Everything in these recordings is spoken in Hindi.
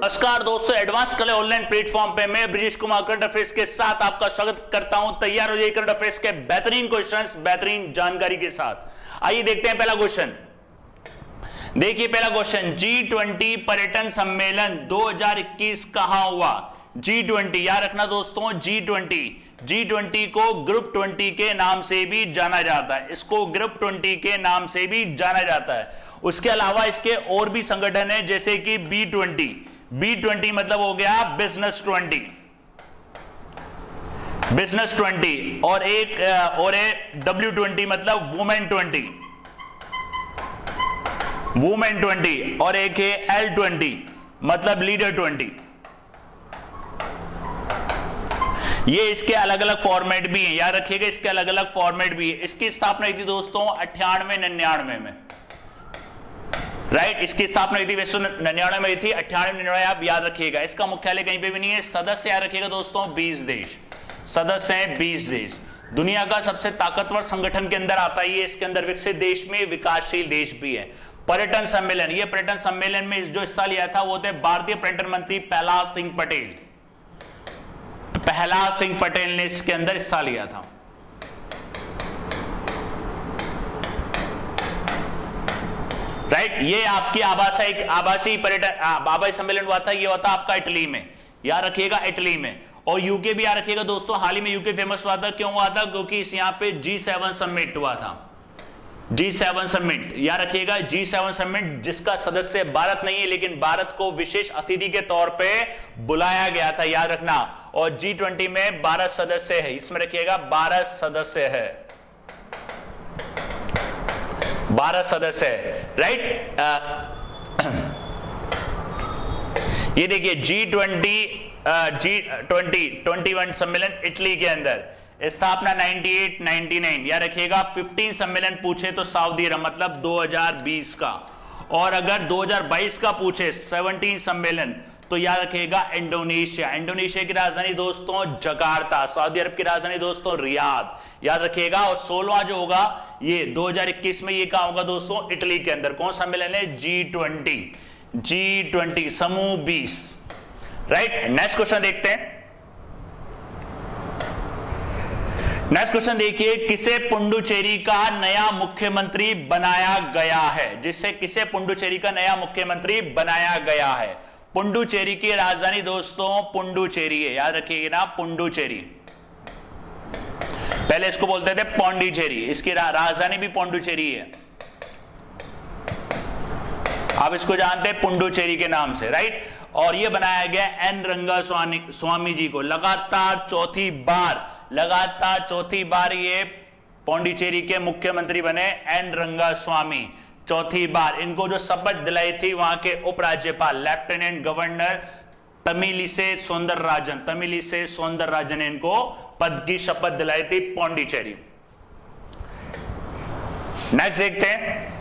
नमस्कार दोस्तों, एडवांस कले ऑनलाइन प्लेटफॉर्म पे मैं ब्रिजेश कुमार करंट अफेयर्स के साथ आपका स्वागत करता हूं। तैयार हो जाइए करंट अफेयर्स के बेहतरीन क्वेश्चंस, बेहतरीन जानकारी के साथ। आइए देखते हैं पहला क्वेश्चन। देखिए पहला क्वेश्चन, G20 पर्यटन सम्मेलन 2021 कहां हुआ? G20 याद रखना दोस्तों, G20 को ग्रुप 20 के नाम से भी जाना जाता है। इसको ग्रुप 20 के नाम से भी जाना जाता है। उसके अलावा इसके और भी संगठन है, जैसे कि B20 मतलब हो गया बिजनेस 20 और एक W20 मतलब वुमेन 20 और एक है L20 मतलब लीडर 20। ये इसके अलग अलग फॉर्मेट भी हैं, याद रखिएगा, इसके अलग अलग फॉर्मेट भी है। इसकी स्थापना हुई थी दोस्तों 98-99 में, राइट। इसकी स्थापना हुई थी 1999 में थी, 98-99 आप याद रखिएगा। इसका मुख्यालय कहीं पे भी नहीं है। सदस्य याद रखिएगा दोस्तों 20 देश, सदस्य हैं 20 देश। दुनिया का सबसे ताकतवर संगठन के अंदर आता है ये। इसके अंदर विकसित देश में विकासशील देश भी है। पर्यटन सम्मेलन, ये पर्यटन सम्मेलन में जो हिस्सा लिया था वो थे भारतीय पर्यटन मंत्री प्रहलाद सिंह पटेल ने इसके अंदर हिस्सा लिया था। राइट, ये आपकी आभासी सम्मेलन हुआ था। ये हुआ था आपका इटली में, याद रखिएगा इटली में। और यूके भी याद रखिएगा दोस्तों, हाल ही में यूके फेमस हुआ था। क्यों हुआ था? क्योंकि इस यहाँ पे G7 समिट हुआ था। G7 समिट याद रखिएगा, G7 समिट जिसका सदस्य भारत नहीं है, लेकिन भारत को विशेष अतिथि के तौर पे बुलाया गया था, याद रखना। और G20 में 12 सदस्य है, इसमें रखिएगा 12 सदस्य है, 12 सदस्य है, राइट। ये देखिए G20 सम्मेलन इटली के अंदर, स्थापना 98-99, याद रखिएगा। 15 सम्मेलन पूछे तो सऊदी अरब मतलब 2020 का, और अगर 2022 का पूछे 17 सम्मेलन तो याद रखिएगा इंडोनेशिया की राजधानी दोस्तों जकार्ता, सऊदी अरब की राजधानी दोस्तों रियाद, याद रखिएगा। और 16वां जो होगा ये 2021 में, ये कहां होगा दोस्तों? इटली के अंदर। कौन सम्मेलन है? G20 समूह 20, राइट। नेक्स्ट क्वेश्चन देखते हैं। नेक्स्ट क्वेश्चन देखिए, किसे पुडुचेरी का नया मुख्यमंत्री बनाया गया है? किसे पुडुचेरी का नया मुख्यमंत्री बनाया गया है? पुडुचेरी की राजधानी दोस्तों पुडुचेरी है, याद रखिएगा ना, पुडुचेरी। पहले इसको बोलते थे पौंडीचेरी, इसकी राजधानी भी पुडुचेरी है। आप इसको जानते हैं पुडुचेरी के नाम से, राइट। और ये बनाया गया एन रंगास्वामी जी को। लगातार चौथी बार ये पौंडीचेरी के मुख्यमंत्री बने एन रंगास्वामी, चौथी बार। इनको जो शपथ दिलाई थी वहां के उपराज्यपाल लेफ्टिनेंट गवर्नर तमिलिसै सौंदरराजन ने इनको पद की शपथ दिलाई थी पौंडीचेरी। नेक्स्ट देखते हैं।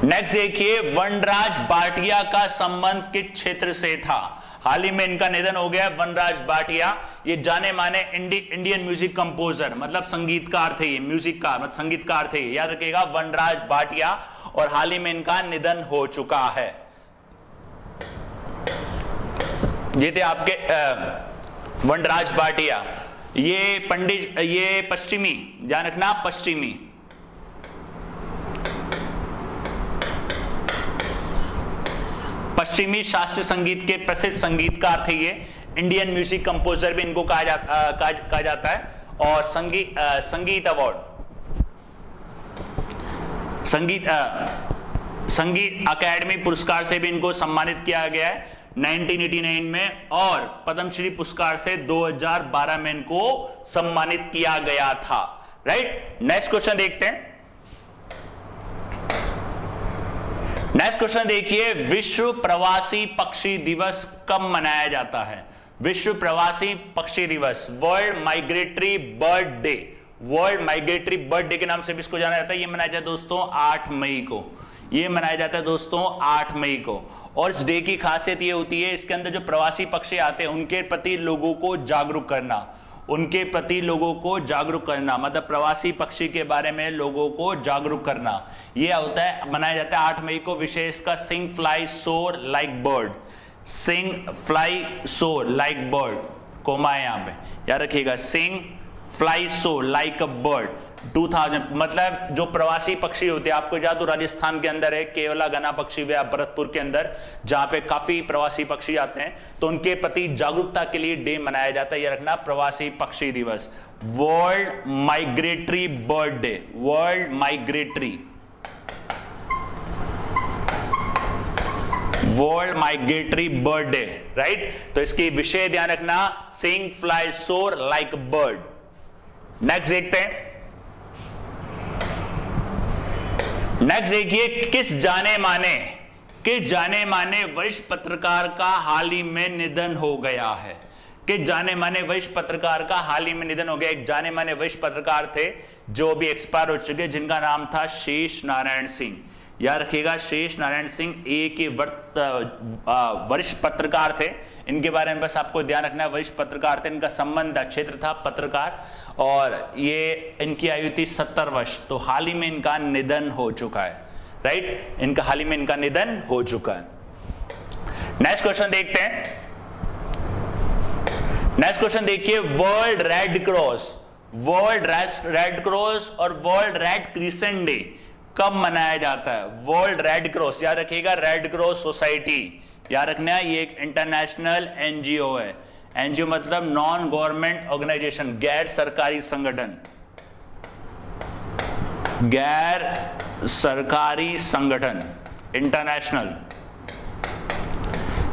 नेक्स्ट देखिए, वनराज भाटिया का संबंध किस क्षेत्र से था? हाल ही में इनका निधन हो गया। वनराज भाटिया ये जाने माने इंडियन म्यूजिक कंपोजर मतलब संगीतकार थे, ये म्यूजिककार मतलब संगीतकार थे, याद रखिएगा वनराज भाटिया। और हाल ही में इनका निधन हो चुका है। ये थे आपके वनराज भाटिया। ये पश्चिमी, ध्यान रखना, पश्चिमी शास्त्रीय संगीत के प्रसिद्ध संगीतकार थे ये। इंडियन म्यूजिक कंपोजर भी इनको कहा जाता है। और संगीत अवार्ड, संगीत अकादमी पुरस्कार से भी इनको सम्मानित किया गया है 1989 में, और पद्मश्री पुरस्कार से 2012 में इनको सम्मानित किया गया था, राइट। नेक्स्ट क्वेश्चन देखते हैं। नेक्स्ट क्वेश्चन देखिए, विश्व प्रवासी पक्षी दिवस कब मनाया जाता है? विश्व प्रवासी पक्षी दिवस, world migratory bird day, world migratory bird day के नाम से भी इसको जाना जाता है। ये मनाया जाता है दोस्तों 8 मई को, ये मनाया जाता है दोस्तों 8 मई को। और इस डे की खासियत ये होती है, इसके अंदर जो प्रवासी पक्षी आते हैं उनके प्रति लोगों को जागरूक करना, उनके प्रति लोगों को जागरूक करना, मतलब प्रवासी पक्षी के बारे में लोगों को जागरूक करना। यह होता है, मनाया जाता है 8 मई को। विशेष का सिंग फ्लाई सोर लाइक बर्ड, सिंग फ्लाई सोर लाइक बर्ड, कोमा है यहां पे, याद रखिएगा, सिंग फ्लाई सोर लाइक अ बर्ड 2000, मतलब जो प्रवासी पक्षी होते हैं, आपको याद हो राजस्थान के अंदर है केवला गना पक्षी वे भरतपुर के अंदर, जहां पे काफी प्रवासी पक्षी आते हैं, तो उनके प्रति जागरूकता के लिए डे मनाया जाता है, यह रखना प्रवासी पक्षी दिवस, world migratory bird day, world migratory, world migratory bird day, right. तो इसकी विषय ध्यान रखना, सिंग फ्लाई सोर लाइक बर्ड। नेक्स्ट देखते हैं, नेक्स्ट देखिए, किस जाने माने वरिष्ठ पत्रकार का हाल ही में निधन हो गया है, किस जाने माने वरिष्ठ पत्रकार का हाल ही में निधन हो गया। एक जाने माने वरिष्ठ पत्रकार थे जो भी एक्सपायर हो चुके, जिनका नाम था शेष नारायण सिंह, याद रखिएगा, शेष नारायण सिंह एक वरिष्ठ पत्रकार थे, इनके बारे में बस आपको ध्यान रखना है, वरिष्ठ पत्रकार थे, इनका संबंध क्षेत्र था पत्रकार, और ये इनकी आयु थी 70 वर्ष, तो हाल ही में इनका निधन हो चुका है, राइट, इनका हाल ही में इनका निधन हो चुका है। नेक्स्ट क्वेश्चन देखते हैं, नेक्स्ट क्वेश्चन देखिए, world red cross, world red cross और वर्ल्ड रेड क्रिसेंट डे कब मनाया जाता है। वर्ल्ड रेड क्रॉस, याद रखिएगा, रेड क्रॉस सोसाइटी, याद रखना है, ये एक इंटरनेशनल एनजीओ है, एनजीओ मतलब नॉन गवर्नमेंट ऑर्गेनाइजेशन, गैर सरकारी संगठन, गैर सरकारी संगठन, इंटरनेशनल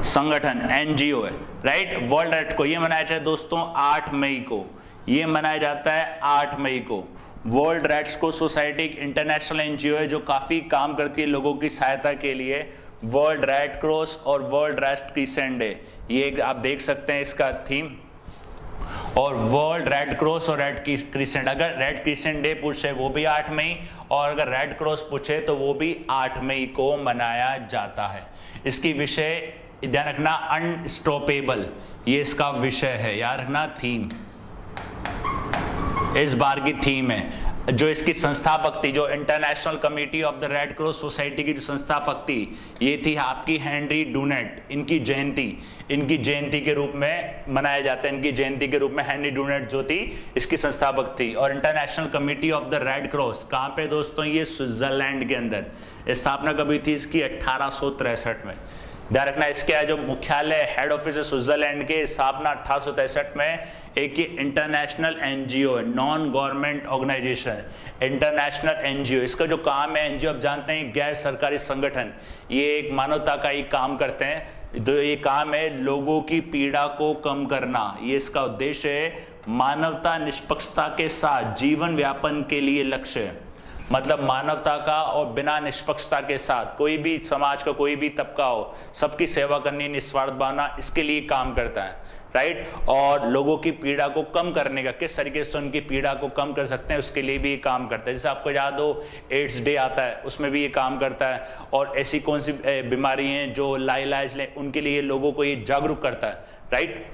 संगठन, एनजीओ है, राइट। वर्ल्ड रेड को ये मनाया जाता है दोस्तों 8 मई को, ये मनाया जाता है 8 मई को। वर्ल्ड रेड क्रॉस सोसाइटी एक इंटरनेशनल एनजीओ है जो काफी काम करती है लोगों की सहायता के लिए। वर्ल्ड रेड क्रॉस और वर्ल्ड रेड क्रिसेंट डे, ये आप देख सकते हैं इसका थीम, और वर्ल्ड रेड क्रॉस और रेड क्रिसेंट, अगर रेड क्रिसेंट डे पूछे वो भी 8 मई, और अगर रेड क्रॉस पूछे तो वो भी 8 मई को मनाया जाता है। इसकी विषय ध्यान रखना, अनस्टॉपेबल, ये इसका विषय है, याद रखना, थीम, इस बार की थीम है। जो इसकी संस्थापक थी, जो international committee of the red cross society की जो संस्थापक थी, ये थी आपकी हेनरी डूनेट, इनकी जयंती के रूप में मनाया जाता है, इनकी जयंती के रूप में हेनरी डूनेट जो थी इसकी संस्थापक थी। और international committee of the red cross कहाँ पे दोस्तों, ये स्विट्जरलैंड के अंदर, स्थापना कभी थी इसकी 1863 में, ध्यान रखना। इसके जो मुख्यालय हेड ऑफिस है स्विट्जरलैंड के, स्थापना 1863 में। एक ये इंटरनेशनल एनजीओ है, non government organisation, international NGO. इसका जो काम है, एनजीओ आप जानते हैं गैर सरकारी संगठन, ये एक मानवता का ही काम करते हैं। तो ये काम है लोगों की पीड़ा को कम करना, ये इसका उद्देश्य है। मानवता निष्पक्षता के साथ जीवन व्यापन के लिए लक्ष्य है, मतलब मानवता का और बिना निष्पक्षता के साथ, कोई भी समाज का कोई भी तबका हो, सबकी सेवा करनी, निस्वार्थ भावना, इसके लिए काम करता है, राइट। और लोगों की पीड़ा को कम करने का, किस तरीके से उनकी पीड़ा को कम कर सकते हैं, उसके लिए भी ये काम करता है। जैसे आपको याद हो एड्स डे आता है, उसमें भी ये काम करता है। और ऐसी कौन सी बीमारी हैं जो लाइलाज लें, उनके लिए लोगों को ये जागरूक करता है, राइट।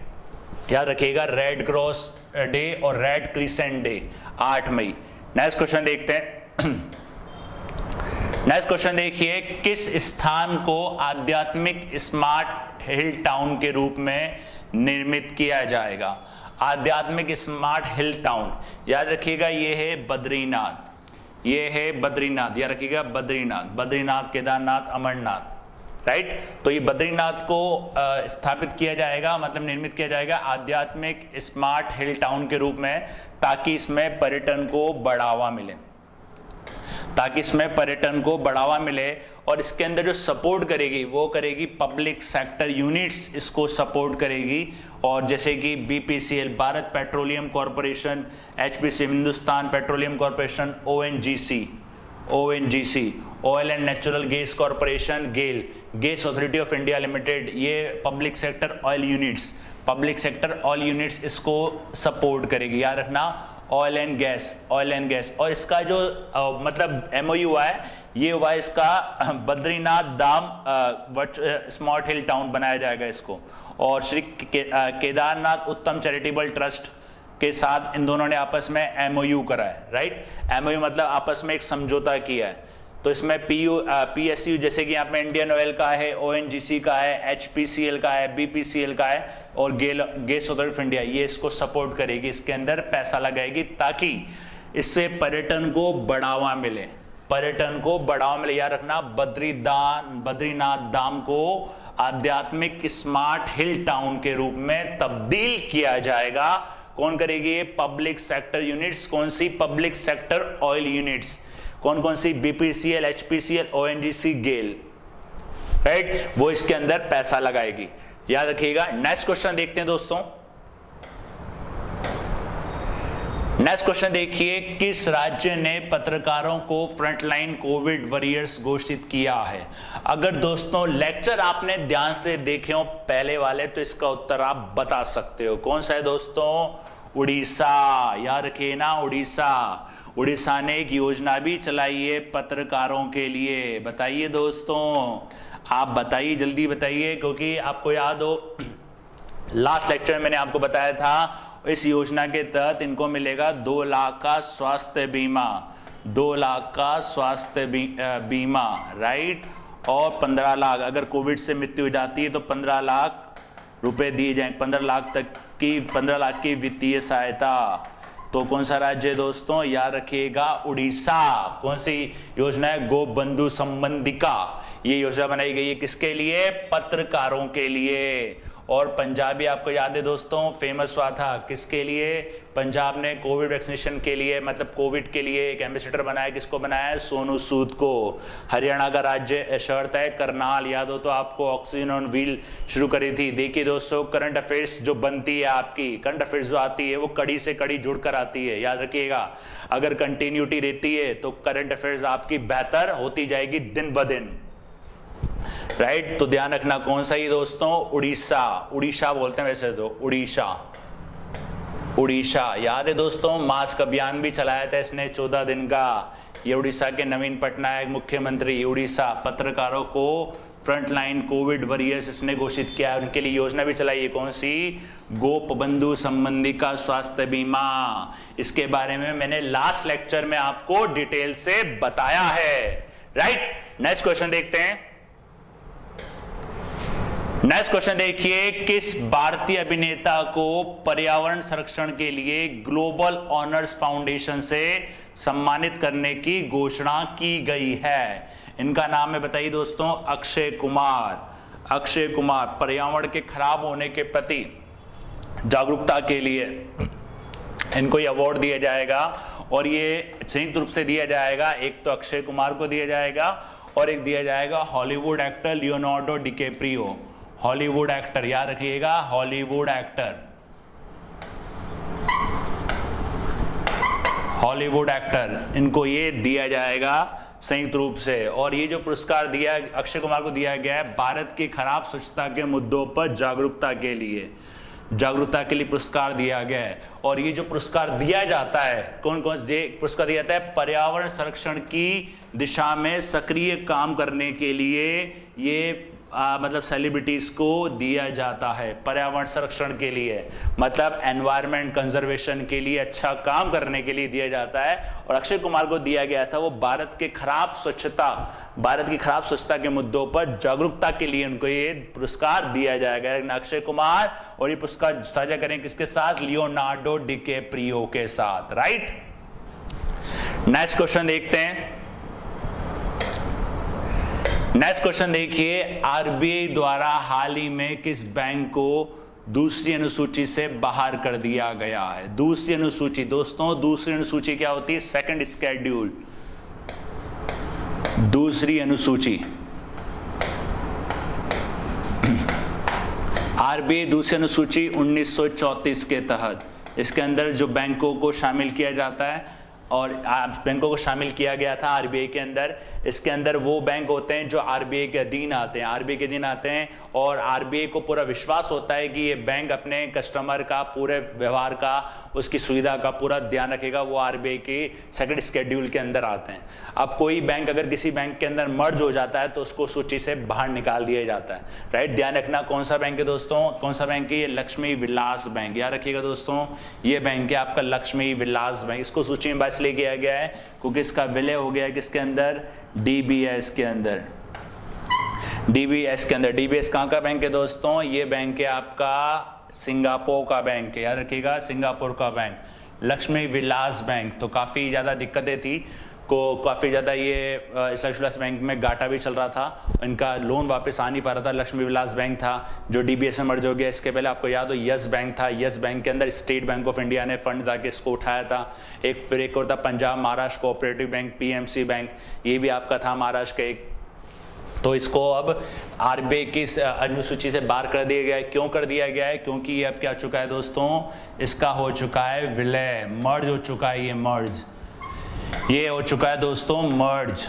याद रखिएगा, रेड क्रॉस डे और रेड क्रिसेंट डे 8 मई। नेक्स्ट क्वेश्चन देखते हैं। नेक्स्ट क्वेश्चन देखिए, किस स्थान को आध्यात्मिक स्मार्ट हिल टाउन के रूप में निर्मित किया जाएगा। आध्यात्मिक स्मार्ट हिल टाउन, याद रखिएगा, ये है बद्रीनाथ, ये है बद्रीनाथ, याद रखिएगा, बद्रीनाथ, बद्रीनाथ, केदारनाथ, अमरनाथ, राइट। तो ये बद्रीनाथ को स्थापित किया जाएगा, मतलब निर्मित किया जाएगा आध्यात्मिक स्मार्ट हिल टाउन के रूप में, ताकि इसमें पर्यटन को बढ़ावा मिले, ताकि इसमें पर्यटन को बढ़ावा मिले। और इसके अंदर जो सपोर्ट करेगी वो करेगी पब्लिक सेक्टर यूनिट्स, इसको सपोर्ट करेगी। और जैसे कि BPCL, Bharat petroleum corporation, HPC, Hindustan petroleum corporation, ONGC, oil and natural gas corporation, GAIL, gas authority of India limited, ये public sector oil units, public sector oil units इसको सपोर्ट करेगी, याद रखना, ऑयल एंड गैस। और इसका जो मतलब एमओयू हुआ है, ये हुआ है इसका बद्रीनाथ धाम स्मार्ट हिल टाउन बनाया जाएगा इसको। और श्री केदारनाथ उत्तम चैरिटेबल ट्रस्ट के साथ इन दोनों ने आपस में एमओयू करा है, राइट। एमओयू मतलब आपस में एक समझौता किया है। तो इसमें PSU जैसे कि यहाँ पे इंडियन ऑयल का है, ONGC का है, HPCL का है, BPCL का है और गैस अथॉरिटी ऑफ इंडिया, ये इसको सपोर्ट करेगी, इसके अंदर पैसा लगाएगी ताकि इससे पर्यटन को बढ़ावा मिले, पर्यटन को बढ़ावा मिले। याद रखना, बद्रीनाथ धाम को आध्यात्मिक स्मार्ट हिल टाउन के रूप में तब्दील किया जाएगा। कौन करेगी ये? Public sector units. कौन सी? Public sector oil units. कौन कौन सी? BPCL, HPCL, ONGC, GAIL, right, वो इसके अंदर पैसा लगाएगी, याद रखिएगा। नेक्स्ट क्वेश्चन देखते हैं दोस्तों। नेक्स्ट क्वेश्चन देखिए, किस राज्य ने पत्रकारों को फ्रंटलाइन कोविड वॉरियर्स घोषित किया है? अगर दोस्तों लेक्चर आपने ध्यान से देखे हो पहले वाले, तो इसका उत्तर आप बता सकते हो। कौन सा है दोस्तों? उड़ीसा, याद रखिए ना, उड़ीसा। उड़ीसा ने एक योजना भी चलाई है पत्रकारों के लिए। बताइए दोस्तों, आप बताइए, जल्दी बताइए, क्योंकि आपको याद हो लास्ट लेक्चर में मैंने आपको बताया था, इस योजना के तहत इनको मिलेगा 2 लाख का स्वास्थ्य बीमा, 2 लाख का स्वास्थ्य बीमा, राइट, और 15 लाख अगर कोविड से मृत्यु हो जाती है तो 15 लाख रुपए दिए जाए, 15 लाख की वित्तीय सहायता। तो कौन सा राज्य है दोस्तों? याद रखिएगा, उड़ीसा। कौन सी योजना है? गो बंधु संबंधिका। ये योजना बनाई गई है किसके लिए? पत्रकारों के लिए। और पंजाब भी आपको याद है दोस्तों, फेमस हुआ था किसके लिए? पंजाब ने कोविड वैक्सीनेशन के लिए, मतलब कोविड के लिए एक एम्बेसडर बनाया। किसको बनाया? सोनू सूद को। हरियाणा का राज्य शहर है करनाल, याद हो तो आपको ऑक्सीजन ऑन व्हील शुरू करी थी। देखिए दोस्तों, करंट अफेयर्स जो बनती है आपकी, करंट अफेयर्स जो आती है वो कड़ी से कड़ी जुड़कर आती है, याद रखिएगा। अगर कंटिन्यूटी रहती है तो करंट अफेयर्स आपकी बेहतर होती जाएगी दिन ब दिन, राइट। तो ध्यान रखना, कौन सा ही दोस्तों? उड़ीसा। उड़ीसा बोलते हैं वैसे तो, उड़ीसा, उड़ीसा। याद है दोस्तों, मास्क अभियान भी चलाया था इसने 14 दिन का। ये उड़ीसा के नवीन पटनायक मुख्यमंत्री, उड़ीसा, पत्रकारों को फ्रंटलाइन कोविड वॉरियर्स इसने घोषित किया, उनके लिए योजना भी चलाई है। कौन सी? गोप बंधु संबंधी का स्वास्थ्य बीमा। इसके बारे में मैंने लास्ट लेक्चर में आपको डिटेल से बताया है, राइट। नेक्स्ट क्वेश्चन देखते हैं। नेक्स्ट क्वेश्चन देखिए, किस भारतीय अभिनेता को पर्यावरण संरक्षण के लिए ग्लोबल ऑनर्स फाउंडेशन से सम्मानित करने की घोषणा की गई है? इनका नाम है, बताइए दोस्तों, अक्षय कुमार। अक्षय कुमार पर्यावरण के खराब होने के प्रति जागरूकता के लिए इनको ये अवार्ड दिया जाएगा, और ये संयुक्त रूप से दिया जाएगा। एक तो अक्षय कुमार को दिया जाएगा और एक दिया जाएगा Hollywood actor Leonardo DiCaprio. Hollywood actor, याद रखिएगा, हॉलीवुड एक्टर, हॉलीवुड एक्टर, इनको ये दिया जाएगा संयुक्त रूप से। और ये जो पुरस्कार दिया अक्षय कुमार को दिया गया है भारत की खराब स्वच्छता के मुद्दों पर जागरूकता के लिए, जागरूकता के लिए पुरस्कार दिया गया है। और ये जो पुरस्कार दिया जाता है, कौन कौन से पुरस्कार दिया जाता है? पर्यावरण संरक्षण की दिशा में सक्रिय काम करने के लिए ये मतलब सेलिब्रिटीज को दिया जाता है। पर्यावरण संरक्षण के लिए, मतलब एनवायरमेंट कंजर्वेशन के लिए, अच्छा काम करने के लिए दिया जाता है। और अक्षय कुमार को दिया गया था वो भारत की खराब स्वच्छता के मुद्दों पर जागरूकता के लिए उनको ये पुरस्कार दिया जाएगा। अक्षय कुमार, और ये पुरस्कार साझा करें किसके साथ? लियोनार्डो डिकैप्रियो के साथ, राइट। नेक्स्ट क्वेश्चन देखते हैं। नेक्स्ट क्वेश्चन देखिए, आरबीआई द्वारा हाल ही में किस बैंक को दूसरी अनुसूची से बाहर कर दिया गया है? दूसरी अनुसूची दोस्तों, दूसरी अनुसूची क्या होती है? सेकंड स्केड्यूल, दूसरी अनुसूची। आरबीआई दूसरी अनुसूची 1934 के तहत, इसके अंदर जो बैंकों को शामिल किया जाता है, और बैंकों को शामिल किया गया था आरबीआई के अंदर। इसके अंदर वो बैंक होते हैं जो आरबीआई के अधीन आते हैं, आरबीआई के अधीन आते हैं, और आरबीआई को पूरा विश्वास होता है कि ये बैंक अपने कस्टमर का पूरे व्यवहार का उसकी सुविधा का पूरा ध्यान रखेगा, वो आरबीआई के सेकंड शेड्यूल के अंदर आते हैं। अब कोई बैंक अगर किसी बैंक के अंदर मर्ज हो जाता है तो उसको सूची से बाहर निकाल दिया जाता है, राइट। ध्यान रखना कौन सा बैंक है दोस्तों, कौन सा बैंक है ये, लक्ष्मी विलास बैंक। याद रखिएगा दोस्तों, ये बैंक है आपका लक्ष्मी विलास बैंक। इसको सूची में बस ले गया गया है क्योंकि इसका विलय हो गया है किसके अंदर, डीबीएस के अंदर। डीबीएस के अंदर, डीबीएस कहाँ का बैंक है दोस्तों, ये बैंक है आपका सिंगापुर का बैंक है। याद रखिएगा, सिंगापुर का बैंक, लक्ष्मी विलास बैंक। तो काफ़ी ज़्यादा दिक्कतें थी को, काफ़ी ज़्यादा ये लक्ष्मी विलास बैंक में घाटा भी चल रहा था, इनका लोन वापस आ नहीं पा रहा था। लक्ष्मी विलास बैंक था जो डीबीएस में मर्ज हो गया। इसके पहले आपको याद हो यस बैंक था, यस बैंक के अंदर स्टेट बैंक ऑफ इंडिया ने फंड जाके इसको उठाया था। फिर एक और था Punjab Maharashtra cooperative bank, PMC bank, ये भी आपका था महाराष्ट्र का एक। तो इसको अब आरबीआई की अनुसूची से बाहर कर दिया गया है। क्यों कर दिया गया है, क्योंकि ये अब क्या चुका है दोस्तों, इसका हो चुका है विलय, मर्ज हो चुका है, ये मर्ज, ये हो चुका है दोस्तों मर्ज।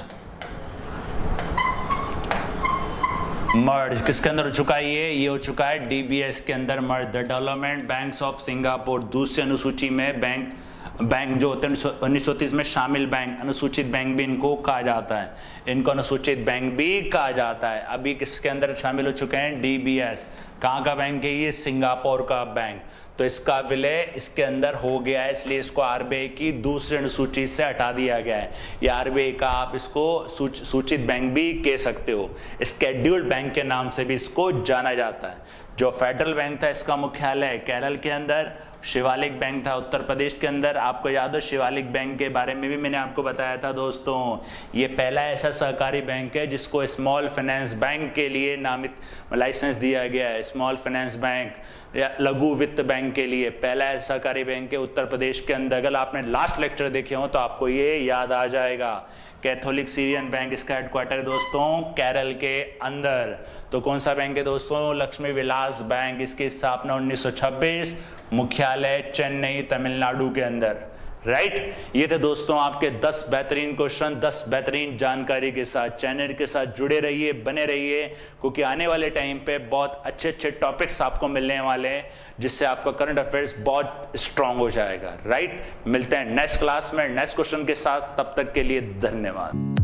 मर्ज किसके अंदर हो चुका है, ये हो चुका है डीबीएस के अंदर merge, the development banks of Singapore. दूसरी अनुसूची में बैंक जो होते हैं 1930 में शामिल बैंक, अनुसूचित बैंक भी इनको कहा जाता है, इनको अनुसूचित बैंक भी कहा जाता है। अभी किसके अंदर शामिल हो चुके हैं, डीबीएस। कहाँ का बैंक है ये, सिंगापुर का बैंक। तो इसका विलय इसके अंदर हो गया है, इसलिए इसको आरबीआई की दूसरी अनुसूची से हटा दिया गया है। ये आरबीआई का आप इसको सूचित बैंक भी कह सकते हो, स्केड्यूल्ड बैंक के नाम से भी इसको जाना जाता है। जो फेडरल बैंक था इसका मुख्यालय केरल के अंदर, शिवालिक बैंक था उत्तर प्रदेश के अंदर। आपको याद हो शिवालिक बैंक के बारे में भी मैंने आपको बताया था दोस्तों, ये पहला ऐसा सहकारी बैंक है जिसको स्मॉल फाइनेंस बैंक के लिए नामित लाइसेंस दिया गया है। स्मॉल फाइनेंस बैंक या लघु वित्त बैंक के लिए पहला ऐसा सहकारी बैंक है उत्तर प्रदेश के अंदर। अगर आपने लास्ट लेक्चर देखे हो तो आपको ये याद आ जाएगा। कैथोलिक सीरियन बैंक, इसका हेडक्वार्टर है दोस्तों केरल के अंदर। तो कौन सा बैंक है दोस्तों, लक्ष्मी विलास बैंक। इसकी स्थापना 1926, मुख्यालय चेन्नई तमिलनाडु के अंदर, राइट। ये थे दोस्तों आपके 10 बेहतरीन क्वेश्चन, 10 बेहतरीन जानकारी के साथ। चैनल के साथ जुड़े रहिए, बने रहिए, क्योंकि आने वाले टाइम पे बहुत अच्छे अच्छे टॉपिक्स आपको मिलने वाले हैं जिससे आपका करंट अफेयर्स बहुत स्ट्रांग हो जाएगा, राइट। मिलते हैं नेक्स्ट क्लास में नेक्स्ट क्वेश्चन के साथ, तब तक के लिए धन्यवाद।